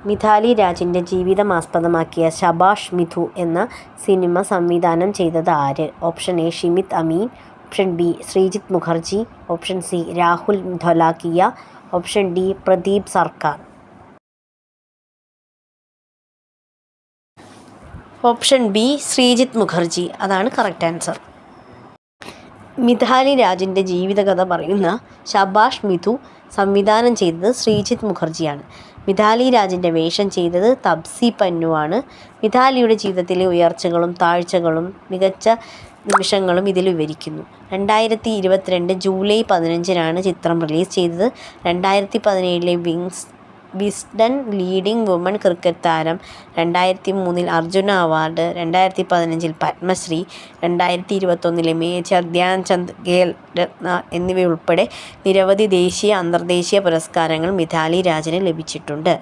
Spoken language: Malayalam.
മിഥാലി രാജിൻ്റെ ജീവിതം ആസ്പദമാക്കിയ ശബാഷ് മിഥു എന്ന സിനിമ സംവിധാനം ചെയ്തത് ആര്? Option A Shimit Amin, option B Srijit Mukherji, option C Rahul Dholakia, option D Pradeep Sarkar. Option B Srijit Mukherjee, അതാണ് കറക്റ്റ് ആൻസർ. മിഥാലി രാജിൻ്റെ ജീവിതകഥ പറയുന്ന ശബാഷ് മിഥു സംവിധാനം ചെയ്തത് ശ്രീജിത്ത് മുഖർജിയാണ്. മിഥാലി രാജിൻ്റെ വേഷം ചെയ്തത് തപ്സി പന്നു ആണ്. മിഥാലിയുടെ ജീവിതത്തിലെ ഉയർച്ചകളും താഴ്ചകളും മികച്ച നിമിഷങ്ങളും ഇതിൽ വിവരിക്കുന്നു. 2022 ജൂലൈ 15-നാണ് ചിത്രം റിലീസ് ചെയ്തത്. 2017 വിസ്ഡൻ ലീഡിംഗ് വുമൺ ക്രിക്കറ്റ് താരം, 2003 അർജുന അവാർഡ്, 2015 പത്മശ്രീ, 2021 മേജർ ധ്യാൻചന്ദ് ഖേൽ രത്ന എന്നിവയുൾപ്പെടെ നിരവധി ദേശീയ അന്തർദേശീയ പുരസ്കാരങ്ങൾ മിഥാലി രാജിന് ലഭിച്ചിട്ടുണ്ട്.